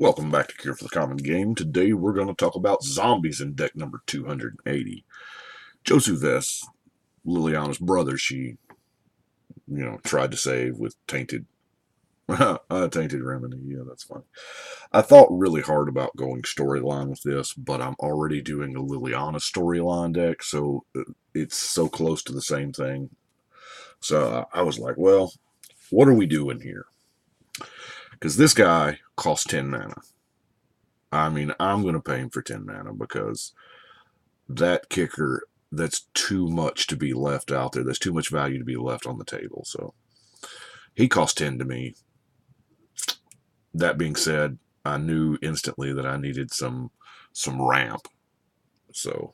Welcome back to Cure for the Common Game. Today we're going to talk about zombies in deck number 280. Josu Vess, Liliana's brother, she, tried to save with tainted, tainted remedy. Yeah, that's fine. I thought really hard about going storyline with this, but I'm already doing a Liliana storyline deck, so it's so close to the same thing. So I was like, well, what are we doing here? Because this guy costs 10 mana. I mean, I'm going to pay him for 10 mana because that kicker, that's too much to be left out there. There's too much value to be left on the table. So he cost 10 to me. That being said, I knew instantly that I needed some ramp. So,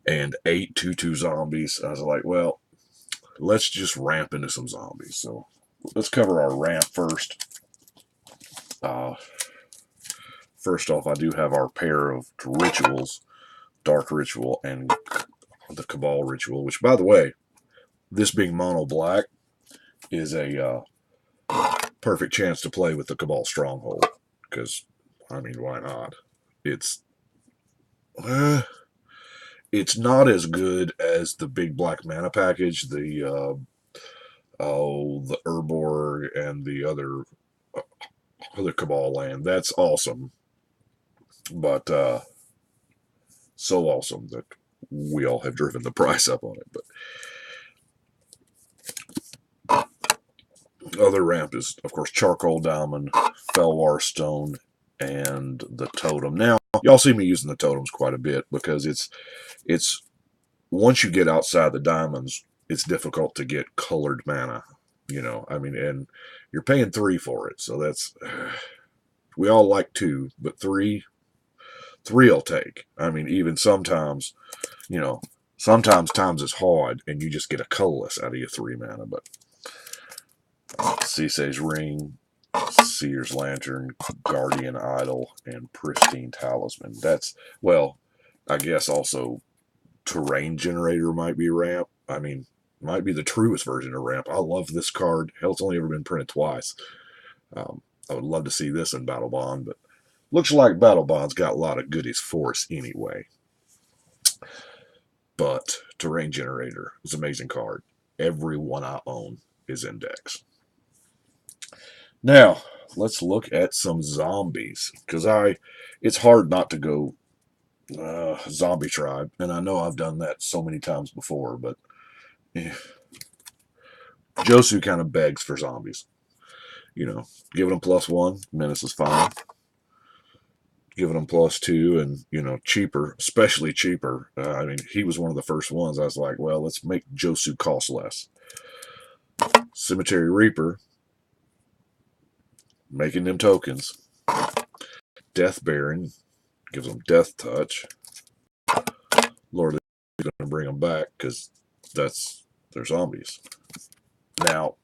and 8 2/2 zombies. I was like, well, let's just ramp into some zombies. So let's cover our ramp first. First off, I do have our pair of rituals, Dark Ritual and the Cabal Ritual, which, by the way, this being mono black is a perfect chance to play with the Cabal Stronghold. Because, I mean, why not? It's not as good as the big black mana package, the Urborg and the other Cabal land. That's awesome, but so awesome that we all have driven the price up on it. But other ramp is, of course, Charcoal Diamond, Felwar Stone, and the Totem. Now, y'all see me using the Totems quite a bit because it's once you get outside the diamonds, it's difficult to get colored mana. I mean, and you're paying 3 for it, so that's we all like 2, but 3 I'll take. I mean, even sometimes, sometimes times is hard and you just get a colorless out of your 3 mana. But Cissay's Ring, Seer's Lantern, Guardian Idol, and Pristine Talisman. That's, well, I guess also Terrain Generator might be ramp. I mean, might be the truest version of ramp. I love this card. Hell, it's only ever been printed twice. I would love to see this in Battle Bond, but looks like Battle Bond's got a lot of goodies for us anyway. But Terrain Generator is an amazing card. Every one I own is index. Now, let's look at some zombies, because it's hard not to go Zombie Tribe, and I know I've done that so many times before, but Josu kind of begs for zombies. Giving them +1, Menace is fine. Giving them +2 and, cheaper, especially cheaper. I mean, he was one of the first ones. I was like, well, let's make Josu cost less. Cemetery Reaper, making them tokens. Death Baron, gives them Death Touch. Lord is going to bring them back because they're zombies. Now,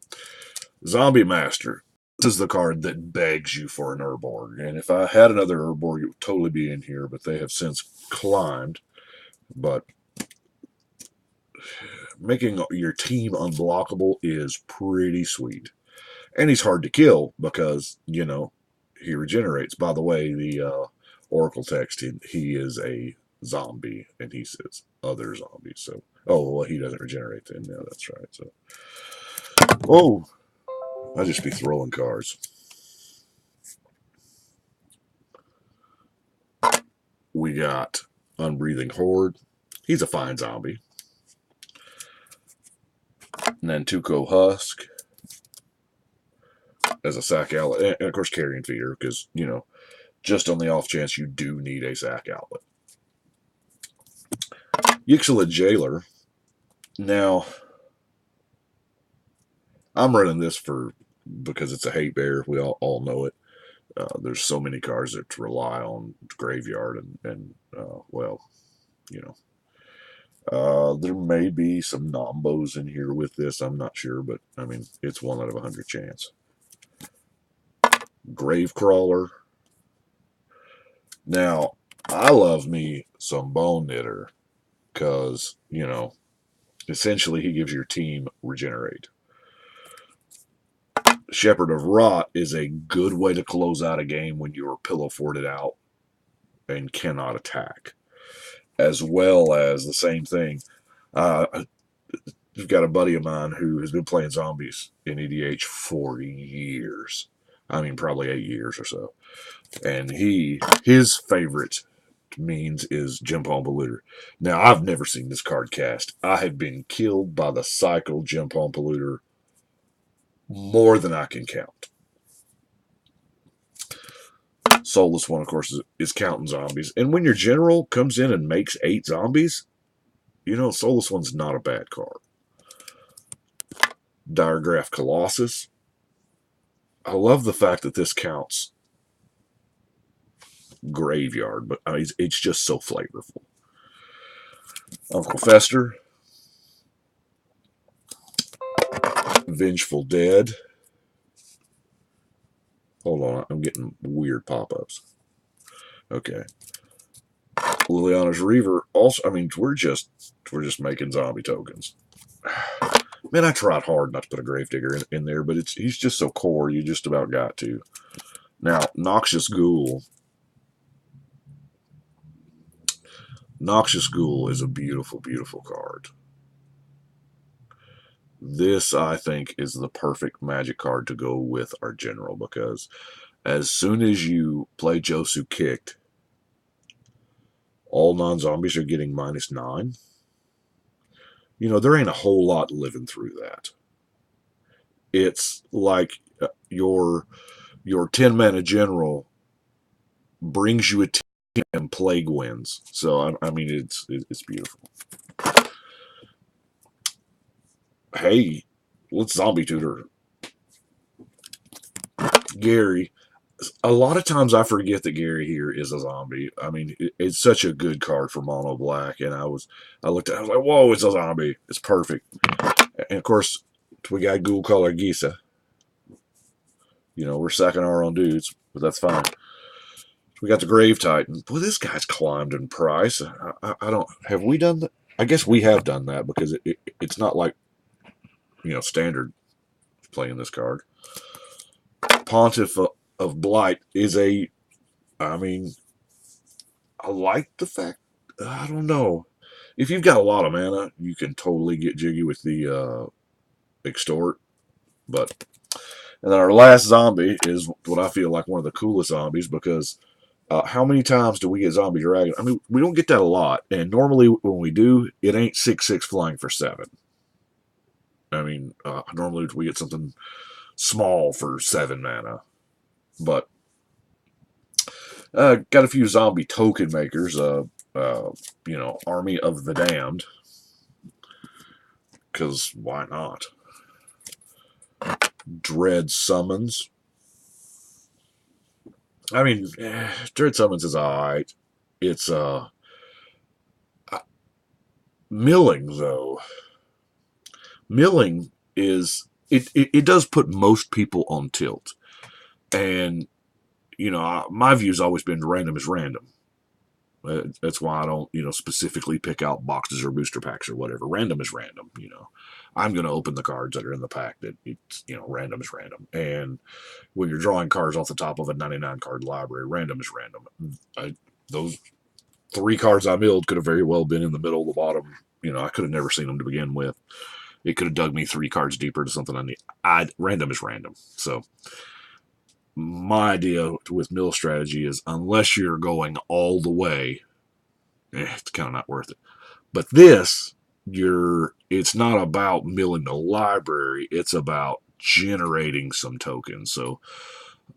Zombie Master. This is the card that begs you for an Urborg. And if I had another Urborg, it would totally be in here, but they have since climbed. But making your team unblockable is pretty sweet. And he's hard to kill because, he regenerates. By the way, the Oracle text, he is a zombie, and he says other zombies. So, well, he doesn't regenerate then. Yeah, that's right. So, I just be throwing cards. We got Unbreathing Horde. He's a fine zombie. And then Tuco Husk as a sack outlet. And of course, Carrion Feeder, because, just on the off chance you do need a sack outlet. Yixila Jailer. Now, I'm running this because it's a hate bear. We all know it. There's so many cards that rely on graveyard and there may be some Nombos in here with this. I'm not sure, but I mean, it's 1 out of 100 chance. Gravecrawler. Now, I love me some Bone Knitter because, essentially he gives your team regenerate. Shepherd of Rot is a good way to close out a game when you are pillow forted out and cannot attack. As well as the same thing. I've got a buddy of mine who has been playing zombies in EDH for years. I mean, probably 8 years or so. And his favorite means is Gem Palm Polluter. Now, I've never seen this card cast. I have been killed by the cycle Gem Palm Polluter more than I can count. Soulless one, of course, is counting zombies. And when your general comes in and makes 8 zombies, Soulless one's not a bad card. Diregraph Colossus. I love the fact that this counts Graveyard, but it's just so flavorful. Uncle Fester. Vengeful Dead. Hold on, I'm getting weird pop-ups. Okay. Liliana's Reaver. Also, we're just making zombie tokens. Man, I tried hard not to put a Gravedigger in there, but he's just so core, you just about got to. Now, Noxious Ghoul. Noxious Ghoul is a beautiful, beautiful card. This, I think, is the perfect magic card to go with our general, because as soon as you play Josu kicked, all non-zombies are getting -9. There ain't a whole lot living through that. It's like your 10-mana general brings you a 10 and plague wins. So, it's beautiful. Hey, let's zombie tutor Gary. A lot of times I forget that Gary here is a zombie. It's such a good card for mono black, and I looked at it, I was like, whoa, it's a zombie. It's perfect. And of course, we got Ghoul Color Gisa. We're sacking our own dudes, but that's fine. We got the Grave Titan. Boy, this guy's climbed in price. I don't. Have we done that? I guess we have done that, because it's not like, standard playing this card. Pontiff of Blight is I like the fact, I don't know. If you've got a lot of mana, you can totally get jiggy with the Extort. And then our last zombie is what I feel like one of the coolest zombies, because how many times do we get Zombie Dragon? We don't get that a lot, and normally when we do, it ain't 6/6 flying for 7. Normally we get something small for 7 mana. But got a few zombie token makers. Army of the Damned, because why not? Dread Summons. Dread Summons is alright. It's Milling, though. Milling is it does put most people on tilt, and my view's always been random is random. That's why I don't specifically pick out boxes or booster packs or whatever. Random is random. I'm going to open the cards that are in the pack that it's random is random. And when you're drawing cards off the top of a 99 card library, random is random. Those 3 cards I milled could have very well been in the middle, the bottom. I could have never seen them to begin with. It could have dug me 3 cards deeper to something I need. Random is random. So my idea with mill strategy is, unless you're going all the way, it's kind of not worth it. But this, it's not about milling the library. It's about generating some tokens. So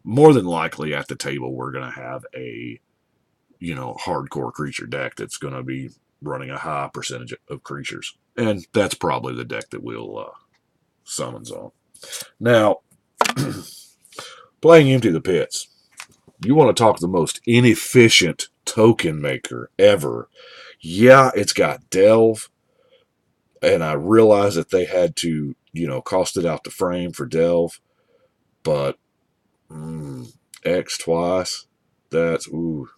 more than likely at the table, we're going to have a hardcore creature deck that's going to be running a high percentage of creatures, and that's probably the deck that we'll summons on. Now, playing Empty the Pits. You want to talk the most inefficient token maker ever. Yeah, it's got Delve, and I realize that they had to, cost it out the frame for Delve, but X twice, that's, ooh.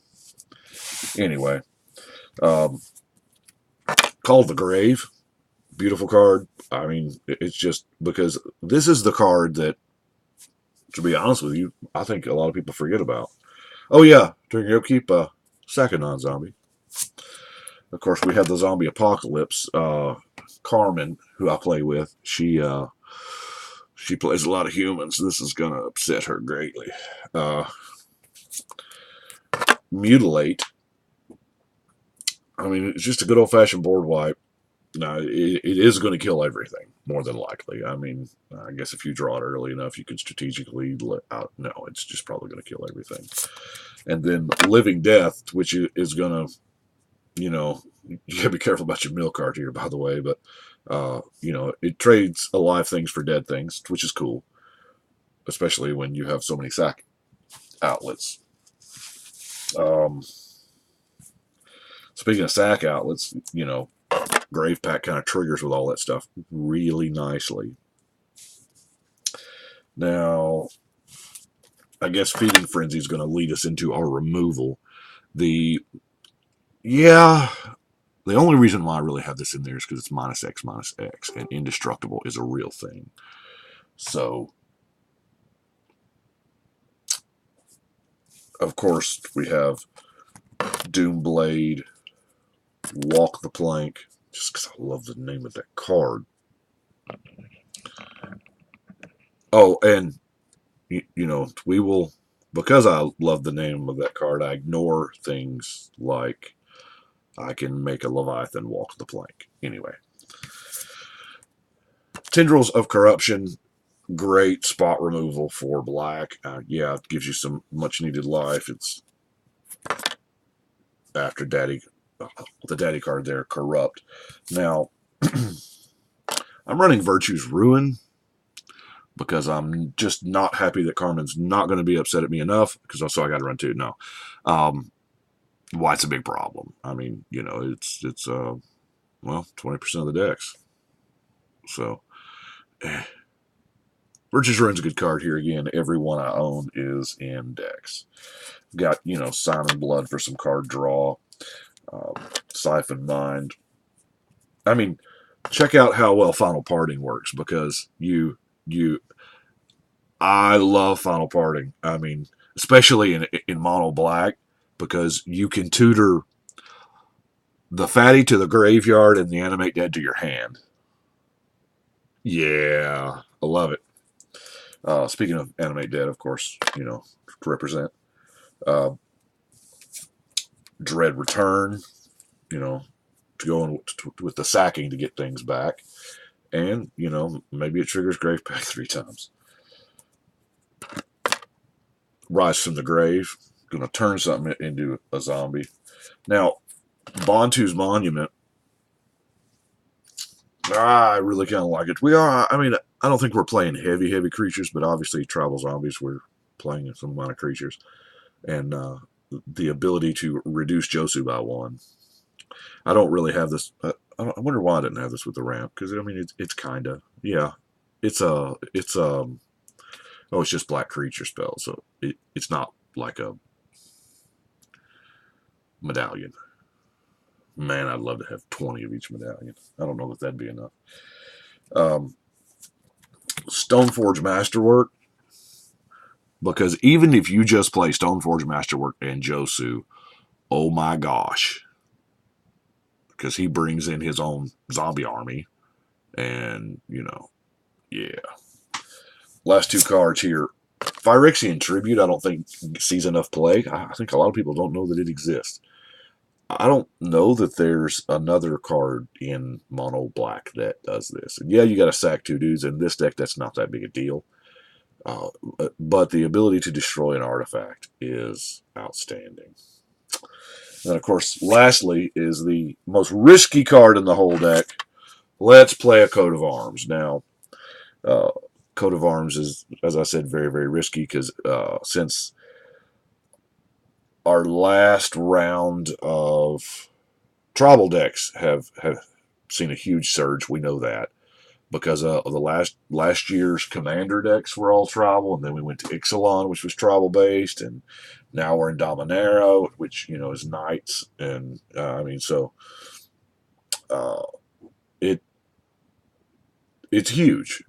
Anyway, Call the Grave, beautiful card. It's just because this is the card that to be honest with you, I think a lot of people forget about. Oh yeah, during your upkeep, sack a non-zombie. Of course, we have the zombie apocalypse. Carmen, who I play with, she plays a lot of humans. This is gonna upset her greatly. Uh, Mutilate. I mean, it's just a good old-fashioned board wipe. Now, it is going to kill everything, more than likely. I mean, I guess if you draw it early enough, you can strategically let out. No, it's just probably going to kill everything. And then Living Death, which is going to, you know, you got to be careful about your mill card here, by the way, but, you know, it trades alive things for dead things, which is cool, especially when you have so many sack outlets. Um, Speaking of sack outlets, you know, Grave Pack kind of triggers with all that stuff really nicely. Now, I guess Feeding Frenzy is going to lead us into our removal. The only reason why I really have this in there is because it's -X, and indestructible is a real thing. So, of course, we have Doomblade, Walk the Plank, just because I love the name of that card. Oh, and you know, we will, because I love the name of that card, I ignore things like I can make a Leviathan walk the plank. Anyway, Tendrils of Corruption, great spot removal for black. Yeah, it gives you some much needed life. It's after Daddy, the Daddy card there, Corrupt. Now, I'm running Virtue's Ruin because I'm just not happy that Carmen's not going to be upset at me enough, because also I got to run two. No. Why it's a big problem. I mean, you know, it's well, 20% of the decks. So, Virtue's Ruin's a good card here. Again, every one I own is in decks. Got, you know, Simon Blood for some card draw. Siphon Mind. I mean, check out how well Final Parting works, because I love Final Parting. I mean, especially in mono black, because you can tutor the fatty to the graveyard and the animate dead to your hand. Yeah, I love it. Speaking of animate dead, of course, you know, to represent uh, Dread Return, you know, to go in with the sacking to get things back. And, you know, maybe it triggers Grave Pack 3 times. Rise from the Grave, going to turn something into a zombie. Now, Bantu's Monument, I really kind of like it. I mean, I don't think we're playing heavy creatures, but obviously tribal zombies, we're playing some amount of creatures. And the ability to reduce Josu by 1. I don't really have this. I wonder why I didn't have this with the ramp, because I mean it's kind of, yeah. It's oh, it's just black creature spell, so it's not like a medallion. Man, I'd love to have 20 of each medallion. I don't know if that'd be enough. Stoneforge Masterwork, because even if you just play Stoneforge Masterwork and Josu, oh my gosh, because he brings in his own zombie army, and you know, yeah. Last 2 cards here. Phyrexian Tribute, I don't think sees enough play. I think a lot of people don't know that it exists. I don't know that there's another card in mono black that does this. And yeah, you got to sack 2 dudes. In this deck, that's not that big a deal. But the ability to destroy an artifact is outstanding. And of course, lastly, is the most risky card in the whole deck. Let's play a Coat of Arms. Now, Coat of Arms is, as I said, very risky, because since our last round of tribal decks have seen a huge surge, we know that, because of the last year's commander decks were all tribal, and then we went to Ixalan, which was tribal based, and now we're in Dominero, which, you know, is knights, and I mean, so it's huge.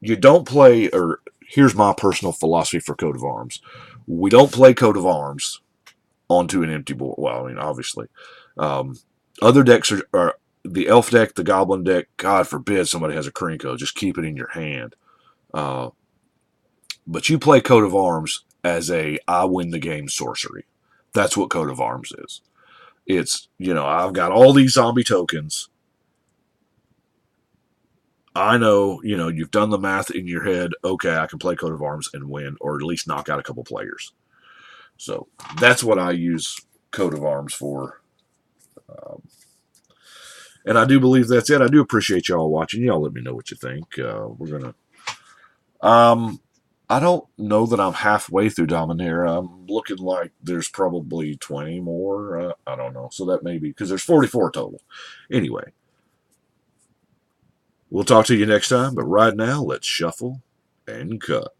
you don't play, or here's my personal philosophy for Coat of Arms. We don't play Coat of Arms onto an empty board. Well, I mean, obviously. Um, other decks are the Elf deck, the Goblin deck. God forbid somebody has a Krenko. Just keep it in your hand. Uh, but you play Coat of Arms as a I win the game sorcery. That's what Coat of Arms is. It's, I've got all these zombie tokens. I know, you've done the math in your head. Okay, I can play Coat of Arms and win, or at least knock out a couple players. So that's what I use Coat of Arms for. Um, and I do believe that's it. I do appreciate y'all watching. Y'all let me know what you think. We're going to. I don't know that I'm halfway through Dominaria. I'm looking like there's probably 20 more. I don't know. So that may be because there's 44 total. Anyway, we'll talk to you next time. But right now, let's shuffle and cut.